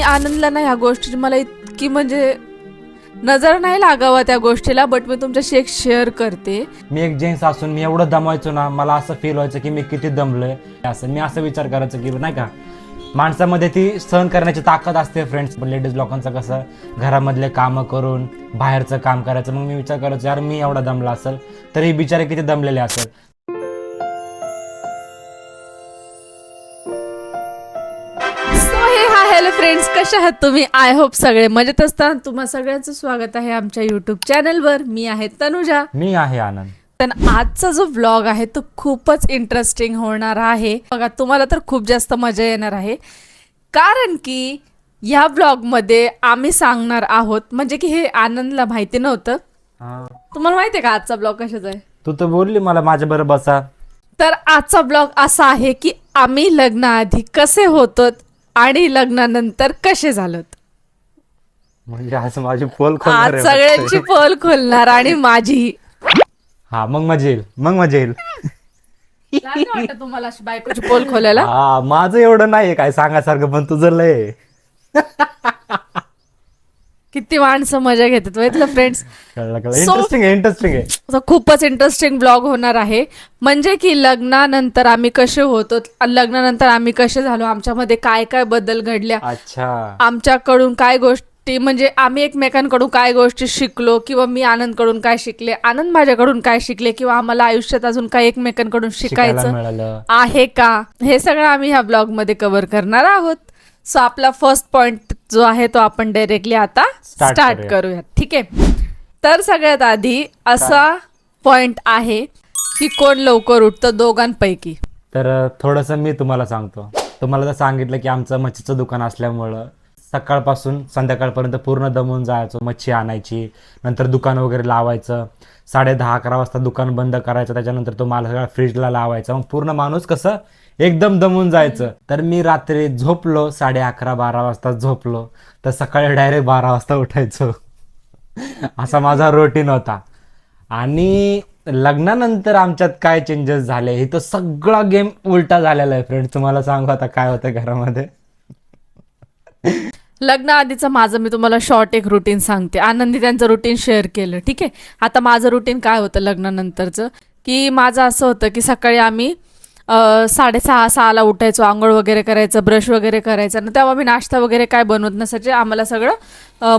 आनंदला ना ह्या गोष्टीची मला इतकी म्हणजे नजर नाही लागावं त्या गोष्टीला, बट मी तुमच्याशी एक शेअर करते. मी एक जेंट्स असून मी एवढं दमायचो ना, मला असं फील व्हायचं की मी किती दमलोय. असं मी असं विचार करायचं की नाही का, माणसामध्ये ती सहन करण्याची ताकद असते फ्रेंड्स. पण लेडीज लोकांचं कसं घरामधले कामं करून बाहेरचं काम करायचं. मग मी विचार करायचो यार मी एवढा दमला असेल तर ही बिचारे किती दमलेले असेल. हॅलो फ्रेंड्स, कशा आहात तुम्ही? आय होप सगळे मजेत असतात. तुम्हा सगळ्यांचं स्वागत आहे आमच्या युट्यूब चॅनलवर. मी आहे तनुजा. मी आहे आनंद. तर आजचा जो व्लॉग आहे तो खूपच इंटरेस्टिंग होणार आहे बघा. तुम्हाला तर खूप जास्त मजा येणार आहे, कारण की ह्या व्लॉगमध्ये आम्ही सांगणार आहोत, म्हणजे की हे आनंदला माहिती नव्हतं. तुम्हाला माहिती आहे का आजचा ब्लॉग कशाचा आहे? तू तर बोलली मला माझ्या बरोबर बसा. तर आजचा ब्लॉग असा आहे की आम्ही लग्नाआधी कसे होतो आणि लग्नानंतर कसे झालोत. म्हणजे असं माझी पोल आज खोल सगळ्यांची पोल खोलणार आणि माझी. हा मग मजा येईल, मग मजा येईल. लाज नाही वाटत तुम्हाला अशी बायकोची पोल खोलायला? हा माझं एवढं नाहीये काय सांगासारखं, पण तुझं लय. किती माणसं मजा घेतात बघितलं फ्रेंड्स. इंटरेस्टिंग आहे, इंटरेस्टिंग आहे. खूपच इंटरेस्टिंग ब्लॉग होणार आहे. म्हणजे की लग्नानंतर आम्ही कसे होतो, लग्नानंतर आम्ही कसे झालो, आमच्यामध्ये काय काय बदल घडल्या, अच्छा, आमच्याकडून काय गोष्टी, म्हणजे आम्ही एकमेकांकडून काय गोष्टी शिकलो, किंवा मी आनंदकडून काय शिकले, आनंद माझ्याकडून काय शिकले, किंवा आम्हाला आयुष्यात अजून काय एकमेकांकडून शिकायचं मिळालं आहे का, हे सगळं आम्ही ह्या ब्लॉग मध्ये कव्हर करणार आहोत. सो आपला फर्स्ट पॉइंट जो आहे तो आपण डायरेक्टली आता स्टार्ट करूयात. ठीक आहे. तर सगळ्यात आधी असा पॉइंट आहे की कोण लवकर उठतं दोघांपैकी. तर थोडंसं मी तुम्हाला सांगतो. तुम्हाला तर सांगितलं की आमचं मच्छीचं दुकान असल्यामुळं सकाळपासून संध्याकाळपर्यंत पूर्ण दमून जायचो. मच्छी आणायची, नंतर दुकान वगैरे लावायचं, 10:30-11 वाजता दुकान बंद करायचं, त्याच्यानंतर तो माल सगळा फ्रीजला लावायचा. मग पूर्ण माणूस कसं एकदम दमून जायचं. तर मी रात्री झोपलो 11:30-12 वाजता झोपलो तर सकाळी डायरेक्ट 12 वाजता उठायचो. असा माझा रुटीन होता. आणि लग्नानंतर आमच्यात काय चेंजेस झाले हे तर सगळा गेम उलटा झालेला आहे फ्रेंड. तुम्हाला सांगू आता काय होतं घरामध्ये. लग्न आधीचं माझं मी तुम्हाला शॉर्ट एक रुटीन सांगते. आनंदी त्यांचं रुटीन शेअर केलं. ठीक आहे. आता माझं रुटीन काय होतं लग्नानंतरचं, की माझं असं होतं की सकाळी आम्ही 6:30-6ला उठायचो, आंघोळ वगैरे करायचं, ब्रश वगैरे करायचं. आणि तेव्हा मी नाश्ता वगैरे काय बनवत नसायचे, आम्हाला सगळं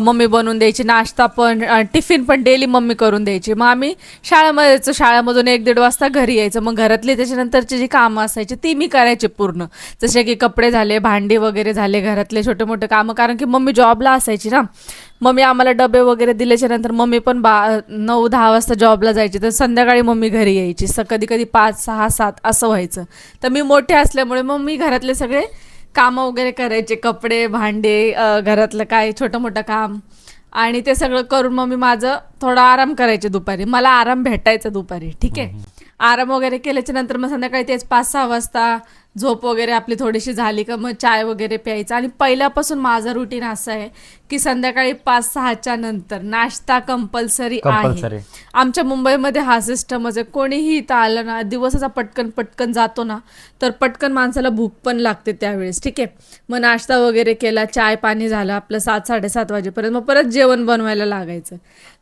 मम्मी बनवून द्यायची. नाश्ता पण टिफिन पण डेली मम्मी करून द्यायची. मग आम्ही शाळेमध्ये यायचो, शाळेमधून 1-1:30 वाजता घरी यायचं. मग घरातली त्याच्यानंतरची जी कामं असायची ती मी करायचे पूर्ण, जसे की कपडे झाले, भांडी वगैरे झाले, घरातले छोटे मोठे कामं. कारण की मम्मी जॉबला असायची ना. मम्मी आम्हाला डबे वगैरे दिल्याच्या नंतर मम्मी पण 9-10 वाजता जॉबला जायची. तर संध्याकाळी मम्मी घरी यायची. कधी कधी 5, 6, 7 असं व्हायचं. तर मी मोठे असल्यामुळे मम्मी घरातले सगळे कामं वगैरे करायचे, कपडे, भांडे, घरातलं काय छोटं मोठं काम, आणि ते सगळं करून मग मी माझं थोडा आराम करायचे दुपारी. मला आराम भेटायचा दुपारी. ठीक आहे. आराम वगैरे केल्याच्या नंतर मग संध्याकाळी तेच 5-6 वाजता झोप वगैरे आपली थोडीशी झाली का मग चाय वगैरे प्यायचा. आणि पहिल्यापासून माझं रुटीन असं आहे की संध्याकाळी 5-6च्या नंतर नाश्ता कंपल्सरी आहे. आमच्या मुंबईमध्ये हा सिस्टमच आहे. कोणीही इथं आलं ना, दिवसाचा पटकन जातो ना, तर पटकन माणसाला भूक पण लागते त्यावेळेस. ठीक आहे. मग नाश्ता वगैरे केला, चाय पाणी झालं आपलं 7-7:30 वाजेपर्यंत. मग परत जेवण बनवायला लागायचं.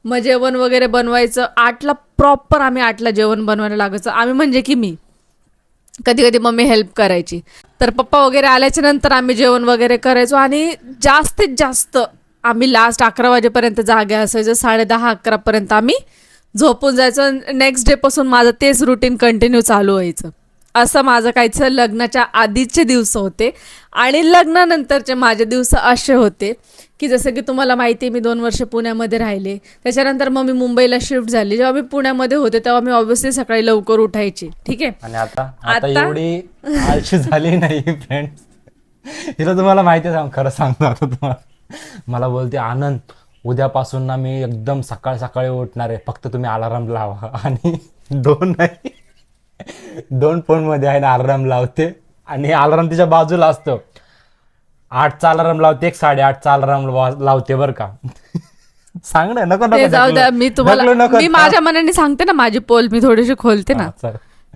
मग जेवण वगैरे बनवायचं 8ला प्रॉपर. आम्ही 8ला जेवण बनवायला लागायचं. आम्ही म्हणजे की मी, कधी कधी मम्मी हेल्प करायची. तर पप्पा वगैरे आल्याच्या नंतर आम्ही जेवण वगैरे करायचो. आणि जास्तीत जास्त आम्ही लास्ट 11 वाजेपर्यंत जागे असायचो. 10:30-11 पर्यंत आम्ही झोपून जायचो. नेक्स्ट डे पासून माझं तेच रुटीन कंटिन्यू चालू व्हायचं. असं माझं काहीचं लग्नाच्या आधीचे दिवस होते. आणि लग्नानंतरचे माझे दिवस असे होते की जसं की तुम्हाला माहिती आहे मी 2 वर्ष पुण्यामध्ये राहिले. त्याच्यानंतर मग मी मुंबईला शिफ्ट झाली. जेव्हा मी पुण्यामध्ये होते तेव्हा मी ऑब्व्हियसली सकाळी लवकर उठायची. ठीक आहे. आणि आता एवढी आळशी झाली नाही फ्रेंड्स. हिला तुम्हाला माहिती आहे, खरं सांगतो आता तुम्हाला. मला बोलते आनंद उद्यापासून ना मी एकदम सकाळी उठणार आहे, फक्त तुम्ही अलार्म लावा. आणि 2 फोनमध्ये आहे ना अलार्म लावते. आणि अलार्म तिच्या बाजूला असतो. 8चा अलार्म लावते, 8:30चा अलार्म लावते बरं का. सांग ना. नको जाऊ द्या. मी तुम्हाला मी माझ्या मनाने सांगते ना, माझी पोल मी थोडीशी खोलते ना.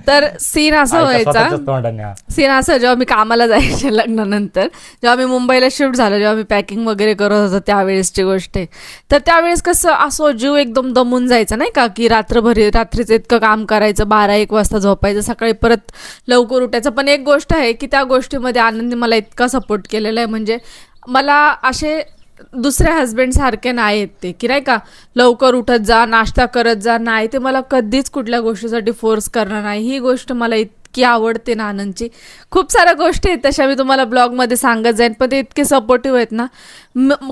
तर सीन असा आईच्या व्हायचा, स्वतःच्याच तोंडाने हा. सीन असं जेव्हा मी कामाला जायचे लग्नानंतर, जेव्हा मी मुंबईला शिफ्ट झालं, जेव्हा मी पॅकिंग वगैरे करत होतो त्यावेळेसची गोष्ट आहे. तर त्यावेळेस कसं असं जीव एकदम दमून जायचा नाही का, की रात्रीचं इतकं काम करायचं, 12-1 वाजता झोपायचं, सकाळी परत लवकर उठायचं. पण एक गोष्ट आहे की त्या गोष्टीमध्ये आनंदने मला इतका सपोर्ट केलेला आहे, म्हणजे मला असे दुसऱ्या हस्बंड सारखे नाही आहेत ते, की नाही का लवकर उठत जा, नाश्ता करत जा, नाही ते मला कधीच कुठल्या गोष्टीसाठी फोर्स करणार नाही. ही गोष्ट मला इतकी आवडते ना आनंदची. खूप साऱ्या गोष्टी आहेत तशा मी तुम्हाला ब्लॉगमध्ये सांगत जाईन, पण ते इतके सपोर्टिव्ह आहेत ना.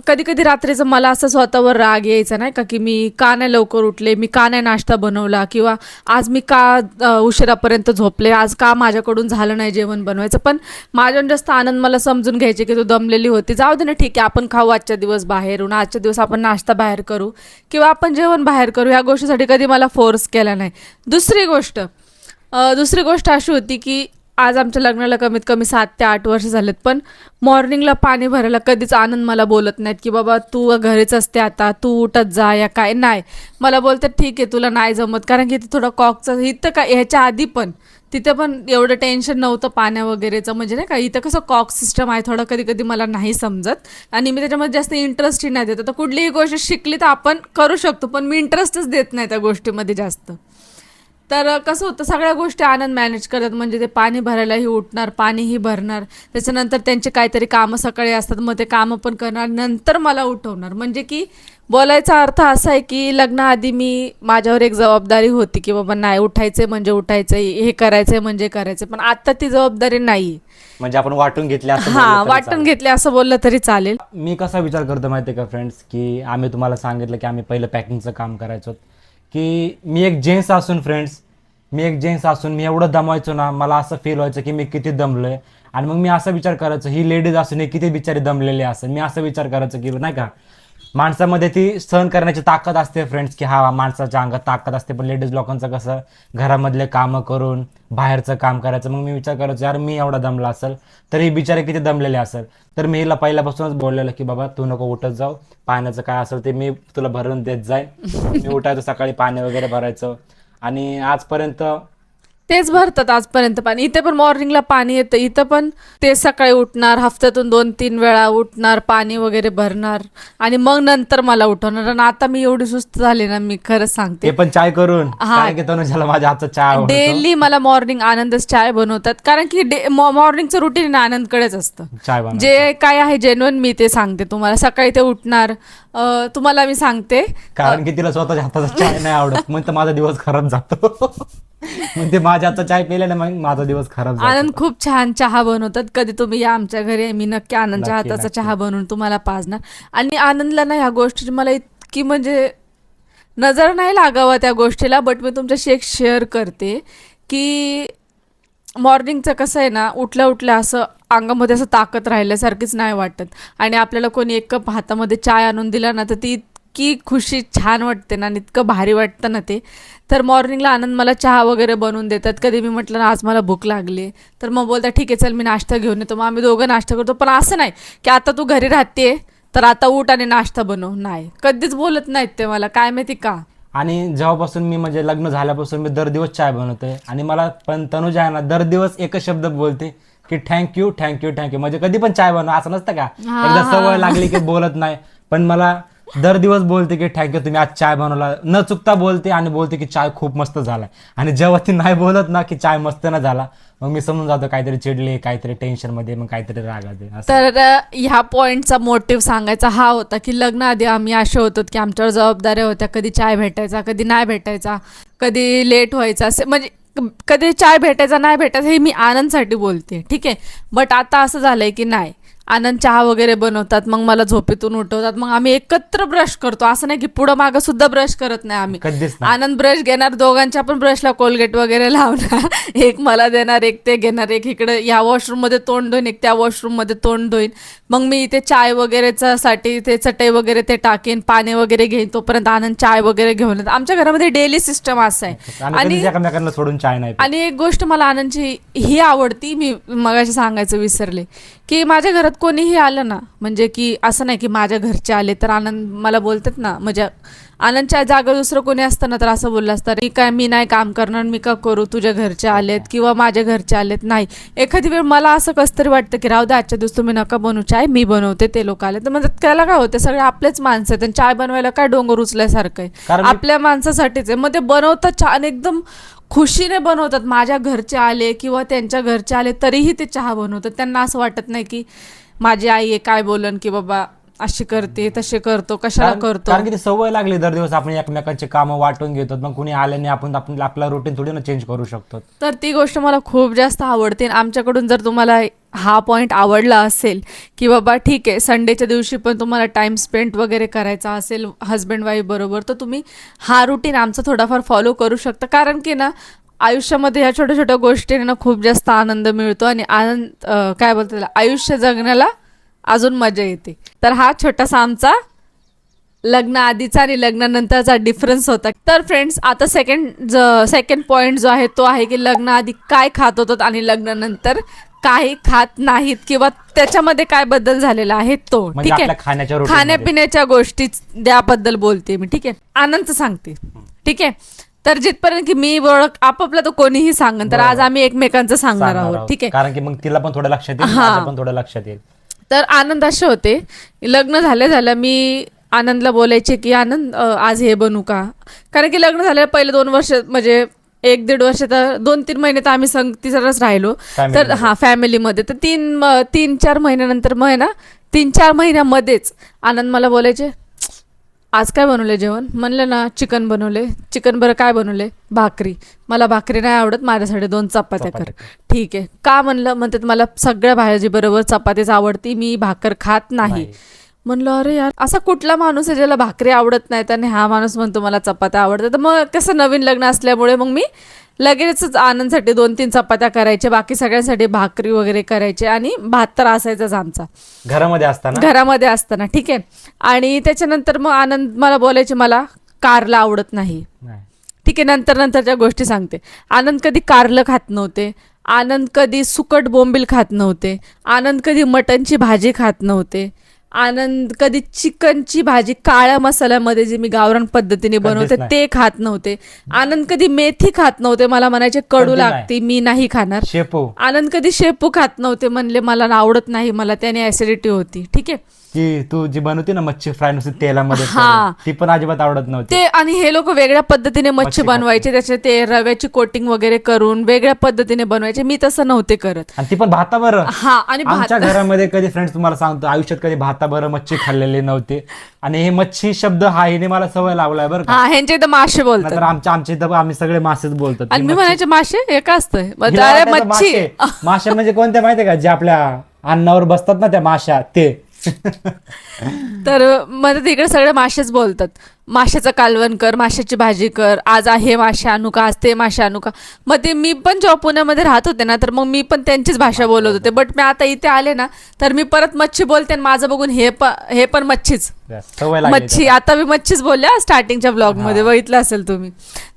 कधी कधी रात्रीचं मला असं स्वतःवर राग यायचा नाही का, की मी का नाही लवकर उठले, मी का नाही नाश्ता बनवला, किंवा आज मी का उशिरापर्यंत झोपले, आज का माझ्याकडून झालं नाही जेवण बनवायचं. पण माझ्याहून जास्त आनंद मला समजून घ्यायचे की तू दमलेली होती, जाऊ दे ना, ठीक आहे आपण खाऊ आजच्या दिवस बाहेरून, आजच्या दिवस आपण नाश्ता बाहेर करू किंवा आपण जेवण बाहेर करू. ह्या गोष्टीसाठी कधी मला फोर्स केला नाही. दुसरी गोष्ट अशी होती की आज आमच्या लग्नाला कमीत कमी 7 ते 8 वर्ष झालेत, पण मॉर्निंगला पाणी भरायला कधीच आनंद मला बोलत नाहीत की बाबा तू घरीच असते आता, तू उठत जा या काय नाही. मला बोलतात ठीक आहे तुला नाही जमत, कारण की थोडं कॉकचं इथं काय, ह्याच्या आधी पण तिथे पण एवढं टेन्शन नव्हतं पाण्या वगैरेचं, म्हणजे नाही का इथं कसं कॉक सिस्टम आहे, थोडं कधी कधी मला नाही समजत आणि मी त्याच्यामध्ये जास्त इंटरेस्टही नाही देत. आता कुठलीही गोष्ट शिकली तर आपण करू शकतो, पण मी इंटरेस्टच देत नाही त्या गोष्टीमध्ये जास्त. तर कसं होतं सगळ्या गोष्टी आनंद मॅनेज करतात, म्हणजे ते पाणी भरायलाही उठणार, पाणीही भरणार, त्याच्यानंतर त्यांचे काहीतरी कामं सकाळी असतात, मग ते कामं पण करणार, नंतर मला उठवणार. म्हणजे की बोलायचा अर्थ असा आहे की लग्नाआधी मी माझ्यावर एक जबाबदारी होती की बाबा नाही उठायचे म्हणजे उठायचं, हे करायचंय म्हणजे करायचं, पण आता ती जबाबदारी नाही. म्हणजे आपण वाटून घेतले असं हा, बोललं तरी वाटून चालेल. घेतले असं बोललं तरी चालेल. मी कसा विचार करतो माहिती आहे का फ्रेंड्स, की आम्ही तुम्हाला सांगितलं की आम्ही पहिलं पॅकिंगचं काम करायचो, की मी एक जेंट्स असून मी एवढं दमायचो ना, मला असं फील व्हायचं की मी किती दमलोय. आणि मग मी असा विचार करायचो ही लेडीज असून हे किती बिचारी दमलेली असेल. मी असं विचार करायचो की नाही का माणसामध्ये ती सहन करण्याची ताकद असते फ्रेंड्स, की हा माणसाच्या अंगात ताकद असते, पण लेडीज लोकांचं कसं घरामधले कामं करून बाहेरचं काम करायचं. मग मी विचार करायचो यार मी एवढा दमला असेल तर ही बिचारे किती दमलेले असेल. तर मी हिला पहिल्यापासूनच बोललेलं की बाबा तू नको उठत जाऊ, पाण्याचं काय असेल ते मी तुला भरून देत जाईन. मी उठायचो सकाळी पाणी वगैरे भरायचं आणि आजपर्यंत तेच भरतात आजपर्यंत पाणी. इथे पण मॉर्निंगला पाणी येतं, इथं पण ते सकाळी उठणार, हफ्त्यातून 2-3 वेळा उठणार, पाणी वगैरे भरणार आणि मग नंतर मला उठवणार. आणि आता मी एवढी सुस्त झाले ना, मी खरंच सांगते, ते पण चाय करून, हा. कारण की तनुजाला माझ्या हातचा चहा आवडतो. डेली मला मॉर्निंग आनंदच चाय बनवतात, कारण की मॉर्निंगचं रुटीन आनंदकडेच असतं. चाय बनव जे काय आहे जेन्युइन मी ते सांगते तुम्हाला. सकाळी ते उठणार, तुम्हाला मी सांगते कारण की तिला स्वतःच्या हाताचा चाय नाही आवडत, मग तर माझा दिवस खराब जातो. मग ते माझ्या हातचा चाय पिले ना मग माझा दिवस खराब जातो. आनंद खूप छान चहा बनवतात. कधी तुम्ही या आमच्या घरी, मी नक्की आनंदच्या नक्की, हाताचा नक्की. चहा बनवून तुम्हाला पाजणार. आणि आनंदला ना ह्या गोष्टीची मला इतकी म्हणजे नजर नाही लागावं त्या गोष्टीला, बट मी तुमच्याशी एक शेअर करते की मॉर्निंगचं कसं आहे ना, उठल्या उठल्या असं अंगामध्ये असं ताकद राहिल्यासारखीच नाही वाटत. आणि आपल्याला कोणी एक कप हातामध्ये चाय आणून दिला ना तर ती इतकी खुशी छान वाटते ना, आणि इतकं भारी वाटतं ना ते. तर मॉर्निंगला आनंद मला चहा वगैरे बनवून देतात. कधी मी म्हटलं ना आज मला भूक लागली तर मग बोलतात ठीक आहे चल मी नाश्ता घेऊन येतो, मग आम्ही दोघं नाश्ता करतो. पण असं नाही की आता तू घरी राहते तर आता उठ आणि नाश्ता बनव, नाही, कधीच बोलत नाहीत ते मला, काय माहिती का. आणि जेव्हापासून मी म्हणजे लग्न झाल्यापासून मी दर दिवस चाय बनवतोय. आणि मला पण तनुजा आहे ना दर दिवस एकच शब्द बोलते की थँक्यू थँक्यू थँक्यू. म्हणजे कधी पण चाय बनव असं नसतं का, एकदा सवय लागली की बोलत नाही, पण मला दर दिवस बोलते की थँक्यू तुम्ही आज चाय बनवला, न चुकता बोलते. आणि बोलते की चाय खूप मस्त झालाय. आणि जेव्हा ती नाही बोलत ना की चाय मस्त ना झाला, मग मी समजून जातो काहीतरी चिडले, काहीतरी टेन्शन मध्ये, मग काहीतरी रागाते असं. तर ह्या पॉईंटचा मोटिव्ह सांगायचा हा होता की लग्नाआधी आम्ही असे होतो की आमच्यावर जबाबदाऱ्या होत्या, कधी चाय भेटायचा, कधी नाही भेटायचा, कधी लेट व्हायचा, असे म्हणजे कधी चाय भेटायचा नाही भेटायचा हे मी आनंदसाठी बोलते, ठीक आहे. बट आता असं झालंय की नाही, आनंद चहा वगैरे बनवतात, मग मला झोपेतून उठवतात, मग आम्ही एकत्र ब्रश करतो. असं नाही की पुढं मागं सुद्धा ब्रश करत नाही आम्ही. कधीच नाही. आनंद ब्रश घेणार, दोघांच्या पण ब्रशला कोलगेट वगैरे लावणार, एक मला देणार, एक ते घेणार, एक इकडे या वॉशरूम मध्ये तोंड धुईन, एक त्या वॉशरूम मध्ये तोंड धुईन. मग मी इथे चाय वगैरेचा साठी ते चटई वगैरे ते टाकेन, पाणी वगैरे घेईन, तोपर्यंत आनंद चाय वगैरे घेऊन येतात. आमच्या घरामध्ये डेली सिस्टम असं आहे. आणि कधीच एकमेकांना सोडून चाय नाही पित. आणि एक गोष्ट मला आनंदची ही आवडती, मी मगाशी सांगायचं विसरले, की माझ्या घरात कोणीही आलं ना, म्हणजे की असं नाही की माझ्या घरचे आले तर आनंद मला बोलतात ना, म्हणजे आनंदच्या जागा दुसरं कोणी असतं ना तर असं बोललं असतं, मी नाही काम करणार, मी का करू, तुझ्या घरचे आलेत किंवा माझ्या घरचे आलेत. नाही, एखादी वेळ मला असं कसं तरी वाटतं की राहू दे, आजच्या दिवस तुम्ही नका बनवू चाय, मी बनवते, ते लोक आले तर म्हणजे त्याला काय होते, सगळे आपलेच माणसं आहेत आणि चाय बनवायला काय डोंगर उचल्यासारखं आहे, कारण मी- आपल्या माणसासाठीच आहे. मग ते बनवतात छान, एकदम खुशीने बनवतात. माझ्या घरचे आले किंवा त्यांच्या घरचे आले तरीही ते चहा बनवतात. त्यांना असं वाटत नाही की माझी आई आहे काय बोलन, की बाबा अशी करते तसे करतो, कशाला करतो. कारण की ती सवय लागली, दर दिवस आपण एकमेकांचे कामं वाटून घेतो, मग कुणी आल्याने आपण आपला रुटीन थोडी ना चेंज करू शकतो. तर ती गोष्ट मला खूप जास्त आवडते. आणि आमच्याकडून जर तुम्हाला हा पॉईंट आवडला असेल की बाबा ठीक आहे, संडेच्या दिवशी पण तुम्हाला टाइम स्पेंड वगैरे करायचा असेल हस्बंड वाईफ बरोबर, तर तुम्ही हा रुटीन आमचा थोडाफार फॉलो करू शकता. कारण की ना आयुष्यामध्ये ह्या छोट्या छोट्या गोष्टींना ना खूप जास्त आनंद मिळतो आणि काय बोलतात त्याला, आयुष्य जगण्याला अजून मजा येते. तर हा छोटासा आमचा लग्न आधीचा आणि लग्नानंतरचा डिफरन्स होता. तर फ्रेंड्स, आता सेकंड पॉईंट जो आहे तो आहे की लग्न आधी काय खात होतात आणि लग्नानंतर काही खात नाहीत, किंवा त्याच्यामध्ये काय बदल झालेला आहे तो. म्हणजे ठीक आपल्या आहे, खाण्याच्या routine मध्ये. खाण्यापिण्याच्या गोष्टी त्याबद्दल बोलते मी. ठीक आहे, आनंद सांगते. ठीक आहे, तर जिथपर्यंत की मी ओळख आपापला तो कोणीही सांगन, तर आज आम्ही एकमेकांचं सांगणार आहोत. ठीक आहे, कारण की मग तिला पण थोडं लक्षात येईल, हा. माझ्या पण थोडं लक्षात येईल. तर आनंद असे होते, लग्न झाल्या मी आनंदला बोलायचे की आनंद आज हे बनवू का. कारण की लग्न झालं पहिले 2 वर्ष, म्हणजे 1-1.5 वर्ष, तर 2-3 महिने तर आम्ही तिसरच राहिलो. तर हा, फॅमिलीमध्ये. तर 3-4 महिन्यानंतर मग आहे ना, 3-4 महिन्यामध्येच आनंद मला बोलायचे, आज काय बनवले जेवण. म्हणलं ना चिकन बनवले. चिकन बरं, काय बनवले, भाकरी. मला भाकरी नाही आवडत, माझ्यासाठी 2 चपात्या कर. ठीक आहे, का म्हणलं, म्हणतात मला सगळ्या भाजी बरोबर चपातीच आवडती, मी भाकर खात नाही. म्हणलं अरे यार, असा कुठला माणूस आहे ज्याला भाकरी आवडत नाही, आणि हा माणूस म्हणतो मला चपात्या आवडतात. तर मग कसं नवीन लग्न असल्यामुळे मग मी लगेचच आनंदसाठी 2-3 चपात्या करायचे, बाकी सगळ्यांसाठी भाकरी वगैरे करायचे, आणि भात तर असायचाच आमचा घरामध्ये असताना. ठीक आहे, आणि त्याच्यानंतर मग आनंद मला बोलायचे मला कारलं आवडत नाही. ठीक आहे, नंतरच्या गोष्टी सांगते. आनंद कधी कारलं खात नव्हते, आनंद कधी सुकट बोंबील खात नव्हते, आनंद कधी मटणची भाजी खात नव्हते, आनंद कधी चिकनची भाजी काळ्या मसाल्यामध्ये जी मी गावरान पद्धतीने बनवते ते खात नव्हते, आनंद कधी मेथी खात नव्हते, मला म्हणायचे कडू लागते, मी नाही खाणार. शेपू, आनंद कधी शेपू खात नव्हते, म्हणले मला आवडत नाही, मला त्याने ऍसिडिटी होती. ठीक आहे, की तू जी बनवते ना मच्छी फ्राय नुसती तेलामध्ये हा. करून, ती पण अजिबात आवडत नव्हती ते. आणि हे लोक वेगळ्या पद्धतीने मच्छी बनवायचे, त्याचे ते रव्याची कोटिंग वगैरे करून वेगळ्या पद्धतीने बनवायचे. मी तसं नव्हते करत. आणि ती पण भाताबरं. हा, आणि आमच्या घरामध्ये कधी फ्रेंड्स तुम्हाला सांगतो आयुष्यात कधी भाताबरं मच्छी खाल्लेली नव्हती. आणि हे मच्छी शब्द हा हिने मला सवय लावलाय बरं का. हा, ह्यांचे इथं मासे बोलतात, तर आमच्या इथं आम्ही सगळे मासेच बोलतो. आणि मी म्हणायचे मासे हे का असतं, हिला अरे वाटायचं मच्छी. मासे म्हणजे कोणत्या माहितीये का, जे आपल्या अन्नावर बसतात ना त्या माश्या, ते. तर मग तिकडे सगळे मासेच बोलतात. माशाचं कालवण कर, माशाची भाजी कर, आज हे मासे आणू का, आज ते मासे आणू का. मग ते मी पण जेव्हा पुण्यामध्ये राहत होते ना, तर मग मी पण त्यांचीच भाषा बोलत होते. बट मी आता इथे आले ना, तर मी परत मच्छी बोलते, आणि माझं बघून हे पण मच्छीच, सवय लागली मच्छी. आता मी मच्छीच बोलले स्टार्टिंगच्या ब्लॉग मध्ये, बघितलं असेल तुम्ही.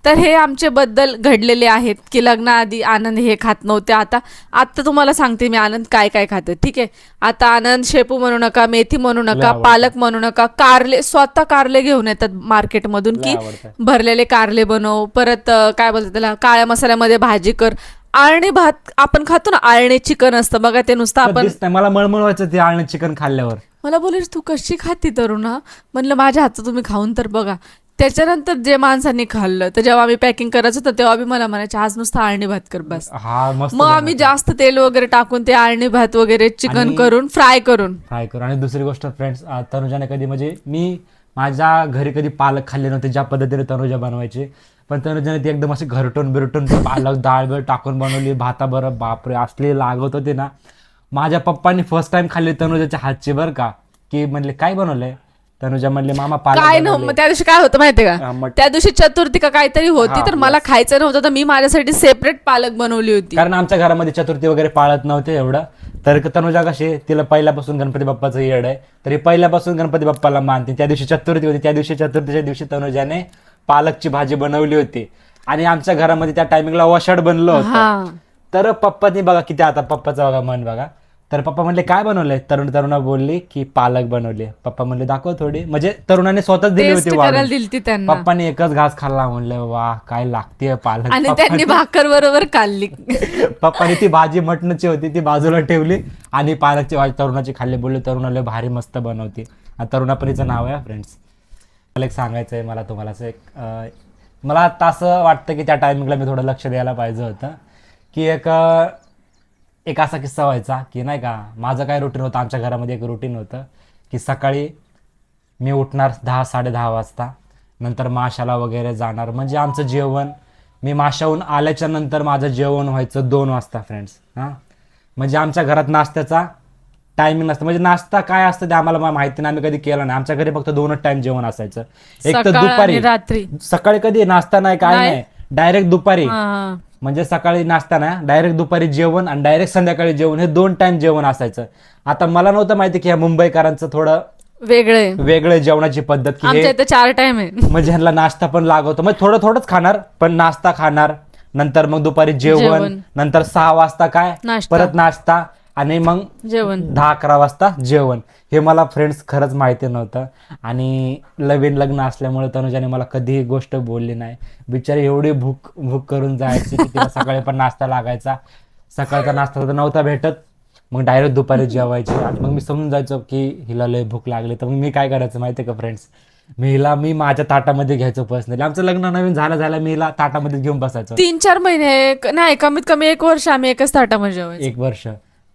तर हे आमचे बद्दल घडलेले आहेत की लग्नाआधी आनंद हे खात नव्हते. आता तुम्हाला सांगते मी आनंद काय काय खाते. ठीक आहे, आता आनंद शेपू म्हणू नका, मेथी म्हणू नका, पालक म्हणू नका, कारले, स्वतः कारले घेऊन येतात मार्केटमधून की भरलेले कारले बनव, परत काय बोलतात त्याला, काळ्या मसाल्यामध्ये भाजी कर. आळणी भात आपण खातो ना, आळणी चिकन असतं बघा, ते नुसतं आपण. मला मळमळ व्हायचं ते आळणी चिकन खाल्ल्यावर. मला बोलायचं तू कशी खाती तरुणा. म्हणलं माझ्या हातचं तुम्ही खाऊन तर बघा. त्याच्यानंतर जे माणसांनी खाल्लं, तर जेव्हा आम्ही पॅकिंग करायचं होतं तेव्हा मला म्हणायचे आज नुसतं आळणी भात कर बस. मग आम्ही जास्त तेल वगैरे टाकून ते आळणी भात वगैरे चिकन करून फ्राय करून. आणि दुसरी गोष्ट फ्रेंड्स, तनुजाने कधी, म्हणजे मी माझ्या घरी कधी पालक खाल्ले नव्हते ज्या पद्धतीने तनुजा बनवायची, पण तनुजाने ती एकदम अशी घरटून बिरटून पालक डाळ बिळ टाकून बनवली भाताबरं. बापरे, असले लागत होते ना. माझ्या पप्पांनी फर्स्ट टाइम खाल्ली तनुजाच्या हातची बरं का, की म्हणले काय बनवलंय. तनुजा म्हणले मामा पालक काय नव्हतं. त्या दिवशी काय होतं माहितीये का, त्या दिवशी चतुर्थी का काहीतरी होती, तर मला खायचं नव्हतं, तर मी माझ्यासाठी सेपरेट पालक बनवली होती. कारण आमच्या घरामध्ये चतुर्थी वगैरे पाळत नव्हते एवढं. तर तनुजा कशी, तिला पहिल्यापासून गणपती बाप्पाचं येड आहे, तरी पहिल्यापासून गणपती बाप्पाला मानते. त्या दिवशी चतुर्थी होती, त्या दिवशी चतुर्थीच्या दिवशी तनुजाने पालकची भाजी बनवली होती. आणि आमच्या घरामध्ये त्या टायमिंगला वशाड बनलं होतं. तर पप्पानी बघा किती, आता पप्पाचं बघा मन बघा, तर पप्पा म्हणले काय बनवलंय, तरुणा बोलली की पालक बनवली. पप्पा म्हणले दाखव थोडी, म्हणजे तरुणाने स्वतःच दिली टेस्ट होती करायला वाढून. दिलती त्यांना पप्पाने एकच घास खाल्ला, म्हणलं वा काय लागतेय पालक. आणि त्यांनी भाकर बरोबर खाल्ली. पप्पाने ती भाजी मटणाची होती ती बाजूला ठेवली आणि पालकची भाजी तरुणाची खाल्ली. बोलले तरुणाला भारी मस्त बनवते. तरुणापरीचं नाव आहे फ्रेंड्स. मला एक सांगायचं आहे मला तुम्हाला असं मला आता असं वाटतं की त्या टायमिंगला मी थोडं लक्ष द्यायला पाहिजे होतं. की एक असा किस्सा व्हायचा की नाही का, माझं काय रुटीन होतं, आमच्या घरामध्ये एक रुटीन होतं की सकाळी मी उठणार 10-10:30 वाजता, नंतर माशाला वगैरे जाणार. म्हणजे आमचं जेवण, मी माशाहून आल्याच्या नंतर माझं जेवण व्हायचं 2 वाजता फ्रेंड्स. हां, म्हणजे आमच्या घरात नाश्त्याचा टायमिंग नसतं. म्हणजे नाश्ता काय असतं ते आम्हाला माहिती नाही, आम्ही कधी केला नाही. आमच्या घरी फक्त 2च टाइम जेवण असायचं. एक तर सकाळ दुपारी, आणि रात्री. सकाळी कधी नाश्ता नाही काय नाही, डायरेक्ट दुपारी. हा. म्हणजे सकाळी नाश्ता नाही, डायरेक्ट दुपारी जेवण आणि डायरेक्ट संध्याकाळी जेवण, हे 2 टाइम जेवण असायचं. आता मला नव्हतं माहिती की ह्या मुंबईकरांचं थोडं वेगळं जेवणाची पद्धत की आमच्या इथे 4 टाइम आहे. म्हणजे ह्यांना नाश्ता पण लागवतो, म्हणजे थोडंच खाणार पण नाश्ता खाणार, नंतर मग दुपारी जेवण, नंतर 6 वाजता काय नाश्ता. परत नाश्ता आणि मग जेवण 10-11 वाजता जेवण. हे मला फ्रेंड्स खरंच माहिती नव्हतं. आणि नवीन लग्न असल्यामुळे तनुजाने मला कधीही गोष्ट बोलली नाही. बिचारी एवढी भूक करून जायची की तिला सकाळी पण नाश्ता लागायचा. सकाळचा नाश्ता तर नव्हता भेटत, मग डायरेक्ट दुपारी जेवायची. आणि मग मी समजून जायचो की हिला लय भूक लागली. तर मग मी काय करायचं माहिती आहे का फ्रेंड्स, मी माझ्या ताटामध्ये घ्यायचो पर्सनली. आमचं लग्न नवीन झालं मी हिला ताटामध्ये घेऊन बसायचो. 3-4 महिने नाही, कमीत कमी 1 वर्ष आम्ही एकच ताटामध्ये जेवायचो. 1 वर्ष.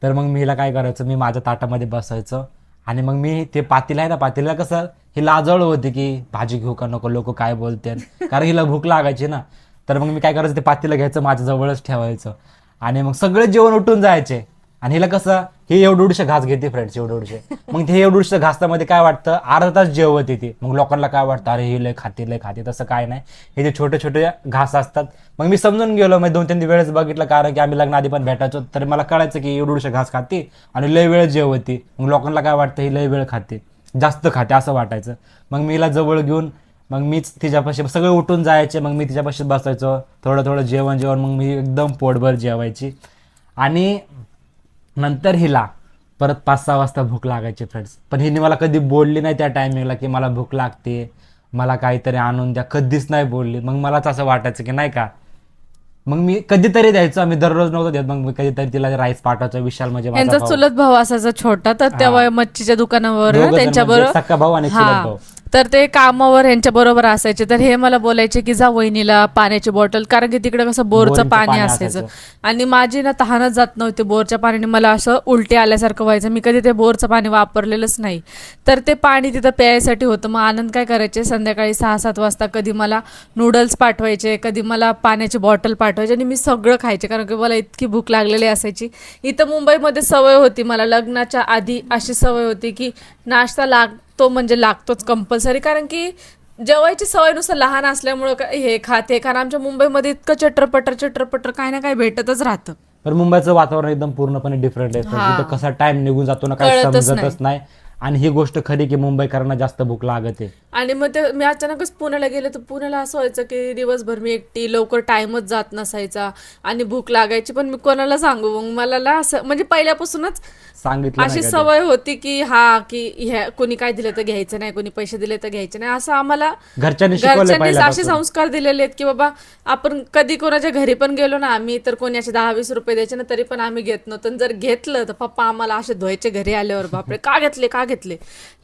तर मग मी हिला काय करायचं, मी माझ्या ताटामध्ये बसायचो आणि मग मी ते पातेलं आहे ना, पातेला कसं ही लाजळ होती की भाजी घेऊ का नको, लोक काय बोलते, कारण हिला भूक लागायची ना. तर मग मी काय करायचं, ते पातेलं घ्यायचं माझ्या जवळच ठेवायचं आणि मग सगळे जेवण उठून जायचे. आणि हिला कसं, हे एवढे घास घेते फ्रेंड्स, एवढे. मग ते एवढे घासामध्ये काय वाटतं, अर्धा तास जेवत येते. मग लोकांना काय वाटतं, अरे हे लय खाते. तसं काय नाही, हे जे छोटे घास असतात. मग मी समजून गेलो, मग 2-3 वेळेस बघितलं, कारण की आम्ही लग्न आधी पण भेटायचो. तर मला कळायचं की एवढे घास खाते आणि लय वेळ जेवते. मग लोकांना काय वाटतं, ही लय वेळ खाते, जास्त खाते असं वाटायचं. मग मी हिला जवळ घेऊन मग मीच तिच्यापाशी, सगळे उठून जायचे, मग मी तिच्यापाशी बसायचो. थोडं जेवण मग मी एकदम पोटभर जेवायची. आणि नंतर हिला परत 5-6 वाजता भूक लागायची फ्रेंड्स. पण हिने मला कधी बोलली नाही त्या टायमिंगला की मला भूक लागते, मला काहीतरी आणून द्या, कधीच नाही बोलली. मग मलाच असं वाटायचं की नाही का, मग मी कधीतरी द्यायचो, आम्ही दररोज नव्हतं देत. मग मी कधीतरी तिला राईस पाठवायचो. विशाल म्हणजे माझा यांचा भाऊ. चुलत भाऊ असायचा छोटा, तर तेव्हा मच्छीच्या दुकानावर दोघं जण त्यांच्या म्हणजे बरोबर, सक्का भाऊ आणि चुलत भाऊ. तर ते कामावर ह्यांच्या बरोबर असायचे. तर हे मला बोलायचे की जा वहिनीला पाण्याची बॉटल, कारण की तिकडे कसं बोरचं पाणी असायचं. आणि माझी ना तहानच जात नव्हती बोरच्या पाण्याने, मला असं उलटी आल्यासारखं व्हायचं. मी कधी ते बोरचं पाणी वापरलेलंच नाही. तर ते पाणी तिथं प्यायसाठी होतं. मग आनंद काय करायचे, संध्याकाळी 6-7 वाजता कधी मला नूडल्स पाठवायचे, कधी मला पाण्याची बॉटल पाठवायची आणि मी सगळं खायचे, कारण की मला इतकी भूक लागलेली असायची. इथं मुंबईमध्ये सवय होती मला, लग्नाच्या आधी अशी सवय होती की नाश्ता लागतो म्हणजे लागतोच कंपल्सरी, कारण की जेवायची सवय नुसतं लहान असल्यामुळं हे खाते. कारण आमच्या मुंबईमध्ये इतकं चटरपटर काही ना काही भेटतच राहतं. तर मुंबईचं वातावरण एकदम पूर्णपणे डिफरंट आहे. तिथं कसा टाइम निघून जातो ना, काही समजतच नाही. आणि ही गोष्ट खरी की मुंबईकरांना जास्त भूक लागते. आणि मग ते मी अचानकच पुण्याला गेले, तर पुण्याला असं व्हायचं की दिवसभर मी एकटी, लवकर टाइमच जात नसायचा आणि भूक लागायची. पण मी कोणाला सांगू, मग मला असं म्हणजे पहिल्यापासूनच सांगितलं अशी सवय होती की कोणी काय दिलं तर घ्यायचं नाही, कोणी पैसे दिले तर घ्यायचे नाही, असं आम्हाला घरच्यांनी असे संस्कार दिलेले आहेत की बाबा आपण कधी कोणाच्या घरी पण गेलो ना आम्ही, तर कोणी असे 10-20 रुपये द्यायचे ना, तरी पण आम्ही घेत नव्हतो. जर घेतलं तर पप्पा आम्हाला असे धुवायचे घरी आल्यावर, बापरे का घेतले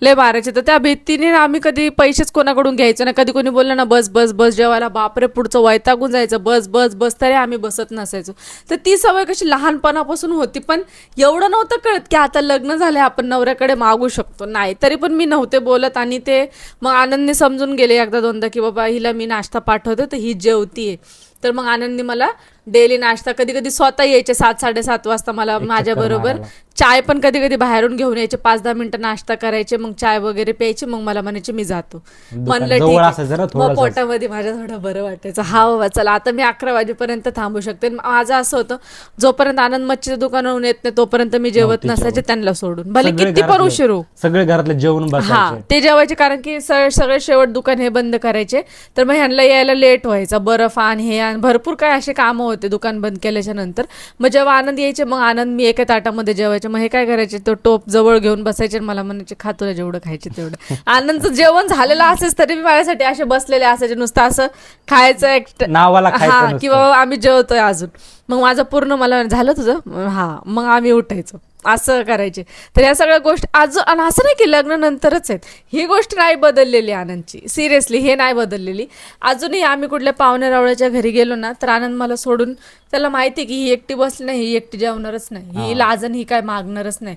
लय मारायचे. तर त्या भीतीने आम्ही कधी पैसेच कोणाकडून घ्यायचं ना. कधी कोणी बोललं ना बस जेवायला, बापरे पुढचं वैतागून जायचं, बस तरी आम्ही बसत नसायचो. तर ती सवय कशी लहानपणापासून होती. पण एवढं नव्हतं कळत की आता लग्न झाले आपण नवऱ्याकडे मागू शकतो, नाही. तरी पण मी नव्हते बोलत. आणि ते मग आनंदने समजून गेले 1-2दा की बाबा हिला मी नाश्ता पाठवते तर ही जेवतीये. तर मग आनंदने मला डेली नाश्ता, कधी स्वतः यायचे 7-7:30 वाजता मला माझ्या बरोबर. चाय पण कधी बाहेरून घेऊन यायचे, 5-10 मिनिटं नाश्ता करायचे, मग चाय वगैरे प्यायची. मग मला म्हणायचे मी जातो. म्हणलं ठीक आहे. मग पोटामध्ये माझ्या थोडं बरं वाटायचं, हा बाबा चला आता मी 11 वाजेपर्यंत थांबू शकते. माझं असं होतं, जोपर्यंत आनंद मच्छीच्या दुकानावरून येत नाही तोपर्यंत मी जेवत नसायचे त्यांना सोडून, भले किती पण उशीर हो. सगळे घरातले जेवण बसायचे. ते जेवायचे, कारण की सगळे शेवट दुकान हे बंद करायचे. तर मग ह्यांना यायला लेट व्हायचा, बर्फ आण हे आणि भरपूर काय असे कामं होते दुकान बंद केल्याच्या नंतर. मग जेव्हा आनंद यायचे मग आनंद मी एका ताटामध्ये जेवायचे. मग हे काय करायचे, तो टोप जवळ घेऊन बसायचे आणि मला म्हणायचे खा तुला जेवढं खायचे तेवढं. आनंदचं जेवण झालेलं असेच तरी मी माझ्यासाठी असे बसलेले असायचे, नुसतं असं खायचं नावाला खायचं हा, नुसतं. किंवा आम्ही जेवतोय अजून. मग माझं पूर्ण मला झालं तुझं, हा, मग आम्ही उठायचो असं करायचे. तर ह्या सगळ्या गोष्टी अजून, आणि असं नाही की लग्नानंतरच आहेत, ही गोष्ट नाही बदललेली आनंदची, सिरियसली हे नाही बदललेली. अजूनही आम्ही कुठल्या पाहुण्या रावळ्याच्या घरी गेलो ना तर आनंद मला सोडून, त्याला माहिती की ही एकटी बसली नाही, ही एकटी जेवणारच नाही, ही लाजन, ही काय मागणारच नाही,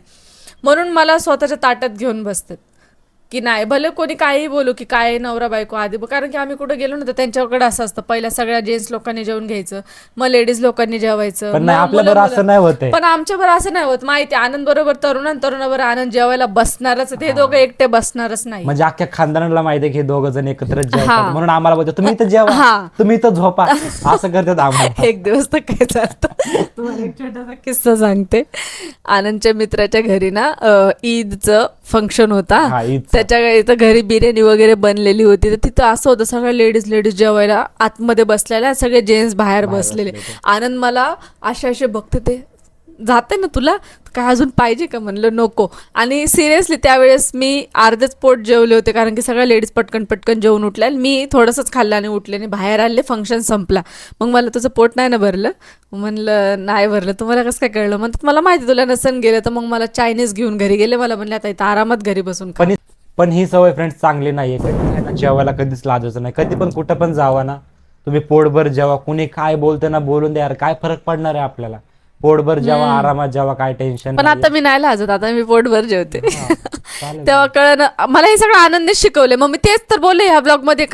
म्हणून मला स्वतःच्या ताटात घेऊन बसतात की नाही भले कोणी काही बोलू की काय नवरा बायको आधी. कारण की आम्ही कुठे गेलो ना तर त्यांच्याकडे असं असतं, पहिल्या सगळ्या जेंट्स लोकांनी जेवून घ्यायचं, मग लेडीज लोकांनी जेवायचं, पण नाही, मग आपल्या मुलं- बरोबर असं नाही होत आहे. पण आमच्या बरोबर असं नाही होत. माहिती आनंद बरोबर तरुणाबरोबर आनंद जेवायला बसणारच, ते दोघं एकटे बसणारच नाही. म्हणजे अख्ख्या खानदानाला माहिती आहे की हे दोघं जण एकत्र जेवतात, हा. म्हणून आम्हाला बोलतो तुम्ही इथं जेवा, हा. तुम्ही इथं झोपा, असं करतात आम्हाला. एक दिवस तर काय चालतं, तुम्हाला एक छोटासा किस्सा सांगते. आनंदच्या मित्राच्या घरी ना ईदचं फंक्शन होता. हा, ईदचं. त्याच्या इथं घरी बिर्याणी वगैरे बनलेली होती. तर तिथं असं होतं सगळ्या लेडीज जेवायला आतमध्ये बसलेल्या, सगळे जेंट्स बाहेर बसलेले. आनंद मला असे बघते, ते जाते ना तुला काय अजून पाहिजे का, म्हणलं नको. आणि सिरियसली त्यावेळेस मी अर्धेच पोट जेवले होते, कारण की सगळ्या लेडीज पटकन जेवून उठल्या, मी थोडंसंच खाल्लं आणि उठले आणि बाहेर आले, फंक्शन संपला. मग मला तुझं पोट नाही ना भरलं, म्हणलं नाही भरलं. तुम्हाला कसं काय कळलं, म्हणतात मला माहिती तुला नसन गेलं. तर मग मला चायनीज घेऊन घरी गेले, मला म्हणले आता इथं आरामात घरी बसून खा. पण ही सवय फ्रेंड्स चांगली नाहीये. कधी जेवायला कधीच लाजायचं नाही. कधी पण कुठं पण जावा ना, तुम्ही पोटभर जेवा, कुणी काय बोलतं ना बोलून द्या, काय फरक पडणार आहे आपल्याला. पोटभर जेवा, आरामात जेवा, काय टेन्शन. पण आता मी नाही लाजत, आता मी पोटभर जेवते. तेव्हा कळलं मला हे सगळं आनंदने शिकवले. मग मी तेच तर बोलले ह्या ब्लॉग मध्ये,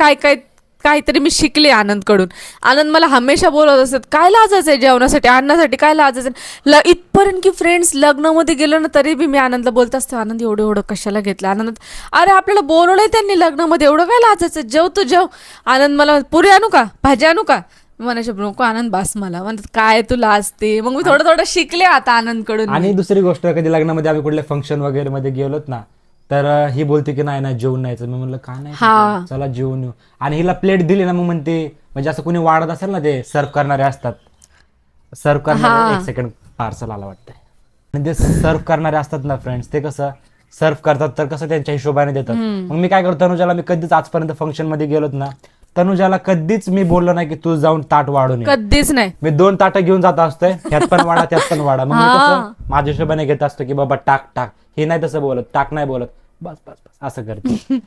काहीतरी मी शिकले आनंदकडून. आनंद मला हमेशा बोलत असत काय लाजायचंय जेवणासाठी, अन्नासाठी काय लाजायचं. इथपर्यंत की फ्रेंड्स लग्नामध्ये गेलो ना तरी बी मी आनंदला बोलत असते, आनंद एवढं कशाला घेतलं. आनंद अरे आपल्याला बोलवलंय त्यांनी लग्नामध्ये, एवढं काय लाजायचं, जेव तू जेव. आनंद मला पुरी आणू का, भाजी आणू का, म्हणायचे नको आनंद बास मला. म्हणतात काय तू लाजते. मग मी थोडं शिकले आता आनंदकडून. आणि दुसरी गोष्ट, कधी लग्नामध्ये आम्ही कुठल्या फंक्शन वगैरे मध्ये गेलोत ना, तर ही बोलते की नाही जेवून नाहीचं. मी म्हणलं का नाही, चला जेवून येऊ. आणि हिला प्लेट दिली ना, मग म्हणते, म्हणजे असं कोणी वाढत असेल ना, ते सर्व करणारे असतात, सर्व करणारे, एक सेकंड पार्सल आला वाटतंय, म्हणजे सर्व करणारे असतात ना फ्रेंड्स, ते कसं सर्व करतात तर कसं त्यांच्या हिशोबाने देतात. मग मी काय करतो, तनुजाला मी कधीच आजपर्यंत फंक्शन मध्ये गेलोत ना, तनुजाला कधीच मी बोललो नाही की तू जाऊन ताट वाढून ये. कधीच नाही. मी 2 ताटं घेऊन जात असतोय, ह्यात पण वाढा त्यात पण वाढा. मग मी कसं माझ्या हिशोबाने घेत असतो की बाबा टाक. हे नाही तसं बोलत, टाक नाही बोलत, बस असं करते.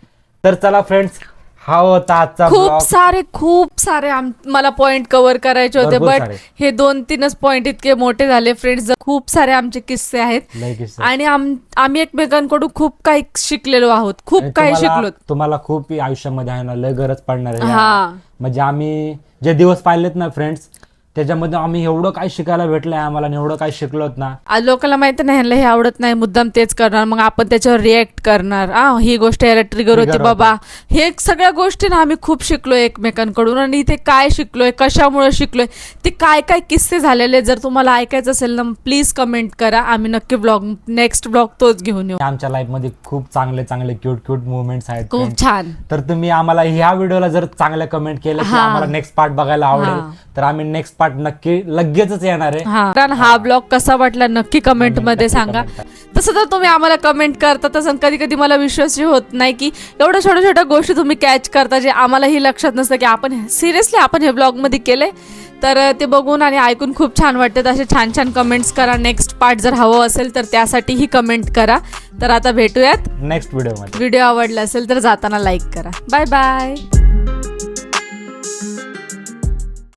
तर चला फ्रेंड्स, हा होता आजचा ब्लॉग. खूप सारे मला पॉइंट कव्हर करायचे होते, भरपूर बट सारे. हे 2-3च पॉइंट इतके मोठे झाले फ्रेंड्स. खूप सारे आमचे किस्से आहेत लय किस्से. आणि आम्ही एकमेकांकडून खूप काही शिकलेलो आहोत, खूप आणि काही शिकलो. तुम्हाला खूप आयुष्यामध्ये आहे ना लय गरज पडणार आहे. हा. म्हणजे आम्ही जे दिवस पाहिलेत ना फ्रेंड्स, त्याच्यामध्ये आम्ही एवढं काय शिकायला भेटलंय आम्हाला, एवढं काय शिकलोत ना. लोकांना माहिती नाही ह्यांना हे आवडत नाही, मुद्दाम तेच करणार, मग आपण त्याच्यावर रिएक्ट करणार, ही गोष्ट याला ट्रिगर होती बाबा. हे सगळ्या गोष्टी ना आम्ही खूप शिकलोय एकमेकांकडून. आणि इथे काय शिकलोय, कशामुळे शिकलोय, ते काय किस्से झालेले, जर तुम्हाला ऐकायचं असेल ना प्लीज कमेंट करा. आम्ही नक्की नेक्स्ट ब्लॉग तोच घेऊन येऊ. आमच्या लाईफ मध्ये खूप चांगले क्यूट मुवमेंट्स आहेत, खूप छान. तर तुम्ही आम्हाला ह्या व्हिडिओला जर चांगल्या कमेंट केलं की आम्हाला नेक्स्ट पार्ट बघायला आवडेल, तर आम्ही नेक्स्ट पार्ट नक्की लगेचच येणार आहे. कारण हा ब्लॉग कसा वाटला नक्की कमेंट मध्ये सांगा. तसं तर तुम्ही आम्हाला कमेंट करता, तसं कधी मला विश्वास होत नाही की एवढ्या छोट्या गोष्टी तुम्ही कॅच करता, जे आम्हालाही लक्षात नसतं की आपण सिरियसली आपण हे ब्लॉग मध्ये केलंय. तर ते बघून आणि ऐकून खूप छान वाटतं. असे छान कमेंट्स करा. नेक्स्ट पार्ट जर हवं असेल तर त्यासाठीही कमेंट करा. तर आता भेटूयात नेक्स्ट व्हिडिओ मध्ये. व्हिडिओ आवडला असेल तर जाताना लाईक करा. Bye bye.